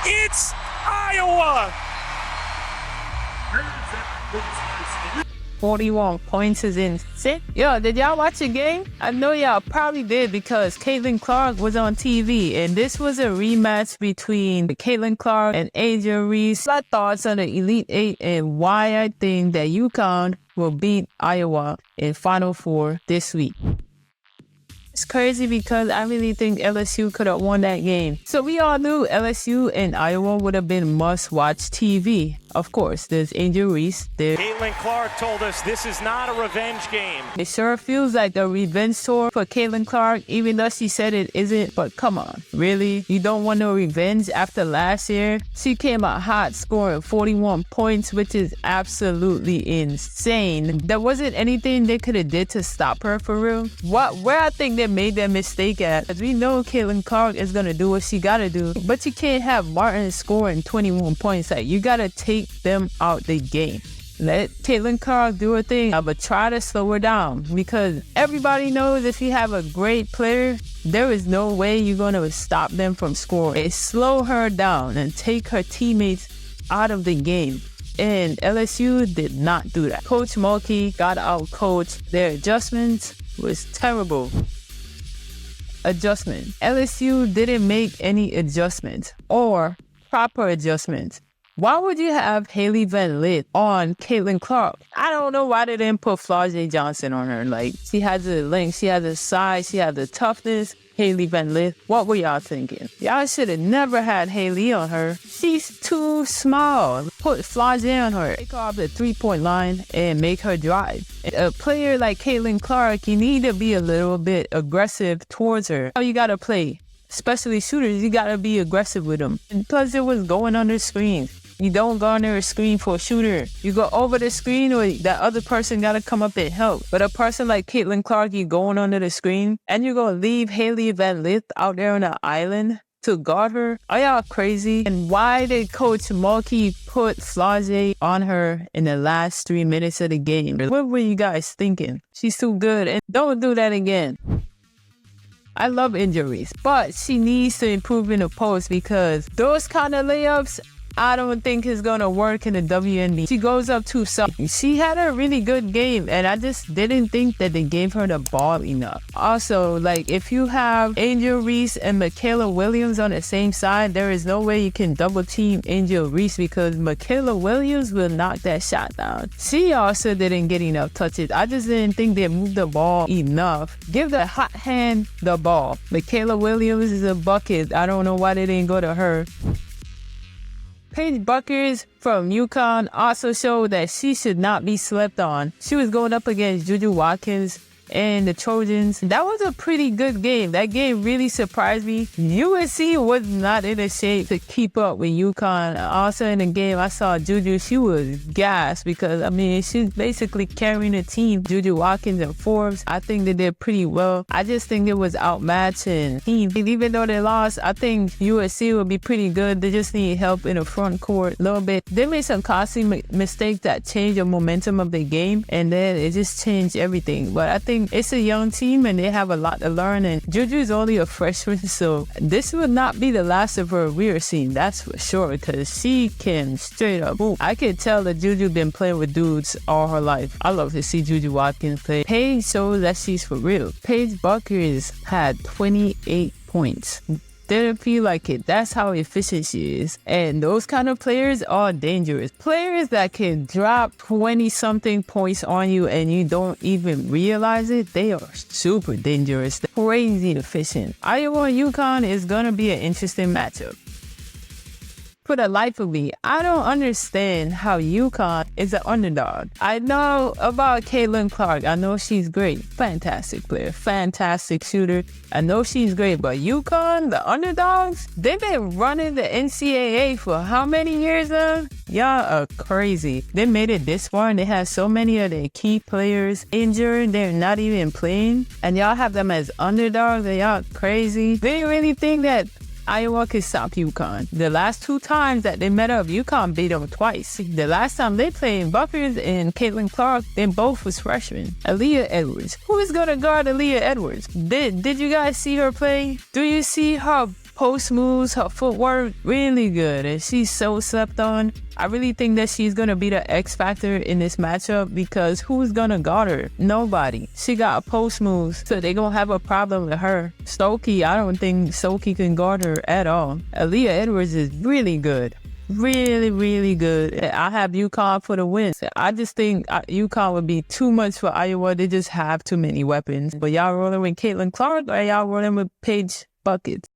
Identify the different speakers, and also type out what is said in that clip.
Speaker 1: It's Iowa.
Speaker 2: 41 points is insane. Yo, did y'all watch the game? I know y'all probably did because Caitlin was on TV, and this was a rematch between Caitlin and angelreese. My thoughts on the Elite Eight and why I think that UConn will beat Iowa in Final Four this week. It's crazy because I really think LSU could have won that game. So we all knew LSU and Iowa would have been must-watch TV. Of course, there's angelreese.
Speaker 1: Caitlinclark told us this is not a revenge game.
Speaker 2: It sure feels like a revenge tour for Caitlinclark, even though she said it isn't. But come on, really? You don't want no revenge after last year? She came out hot, scoring 41 points, which is absolutely insane. There wasn't anything they could have did to stop her for real. Where I think they made that mistake at, as we know Caitlinclark is gonna do what she gotta do, but you can't have Martin scoring 21 points. Like, you gotta take them out the game. Let Caitlinclark do her thing, but try to slow her down, because everybody knows if you have a great player, there is no way you're gonna stop them from scoring. Slow her down and take her teammates out of the game. And LSU did not do that. Coach Mulkey got out coached. Their adjustments was terrible. LSU didn't make any adjustments or proper adjustments. Why would you have Haley Van Lith on Caitlinclark? I don't know why they didn't put Flau'jae Johnson on her. Like, she has the length, she has the size, she has the toughness. Haley Van Lith, what were y'all thinking? Y'all should have never had Haley on her. She's too small. Put Flau'jae on her. Take her off the three-point line and make her drive. A player like Caitlinclark, you need to be a little bit aggressive towards her. How you gotta play? Especially shooters, you gotta be aggressive with them. And plus, it was going under screens. You don't go under a screen for a shooter. You go over the screen, or that other person gotta come up and help. But a person like Caitlinclark, you going under the screen, and you're gonna leave Haley Van Lith out there on the island to guard her? Are y'all crazy? And why did Coach Mulkey put Flau'jae on her in the last 3 minutes of the game? What were you guys thinking? She's too good, and don't do that again. I love angelreese, but she needs to improve in the post, because those kind of layups, I don't think it's going to work in the WNBA. She goes up too soft. She had a really good game, and I just didn't think that they gave her the ball enough. Also, like, if you have angelreese and Michaela Williams on the same side, there is no way you can double team angelreese, because Michaela Williams will knock that shot down. She also didn't get enough touches. I just didn't think they moved the ball enough. Give the hot hand the ball. Michaela Williams is a bucket. I don't know why they didn't go to her. Paige Bueckers from UConn also showed that she should not be slept on. She was going up against Juju Watkins and the Trojans. That was a pretty good game. That game really surprised me. USC was not in a shape to keep up with UConn. Also in the game, I saw Juju. She was gassed because, I mean, she's basically carrying the team. Juju Watkins and Forbes, I think they did pretty well. I just think it was outmatching team. Even though they lost, I think USC will be pretty good. They just need help in the front court a little bit. They made some costly mistakes that changed the momentum of the game, and then it just changed everything. But I think it's a young team and they have a lot to learn, and Juju is only a freshman, so this will not be the last of her we are seeing, that's for sure, because she can straight up move. I can tell that Juju been playing with dudes all her life. I love to see Juju Watkins play. Paige shows that she's for real. Paige Bueckers had 28 points. Didn't feel like it. That's how efficient she is. And those kind of players are dangerous. Players that can drop 20-something points on you and you don't even realize it, they are super dangerous. They're crazy efficient. Iowa and UConn is going to be an interesting matchup. For the life of me, I don't understand how UConn is an underdog. I know about Caitlinclark. I know she's great. Fantastic player. Fantastic shooter. I know she's great. But UConn, the underdogs, they've been running the NCAA for how many years now? Y'all are crazy. They made it this far and they have so many of their key players injured. They're not even playing. And y'all have them as underdogs. And y'all crazy. They really think that Iowa could stop UConn. The last 2 times that they met up, UConn beat them twice. The last time they played, Bueckers and Caitlinclark, they both was freshmen. Aaliyah Edwards. Who is going to guard Aaliyah Edwards? Did you guys see her play? Do you see how post moves, her footwork, really good. And she's so slept on. I really think that she's going to be the X factor in this matchup because who's going to guard her? Nobody. She got post moves, so they're going to have a problem with her. Stokey, I don't think Stokey can guard her at all. Aaliyah Edwards is really good. Really, really good. I have UConn for the win. I just think UConn would be too much for Iowa. They just have too many weapons. But y'all rolling with Caitlin Clark or y'all rolling with Paige Bueckers?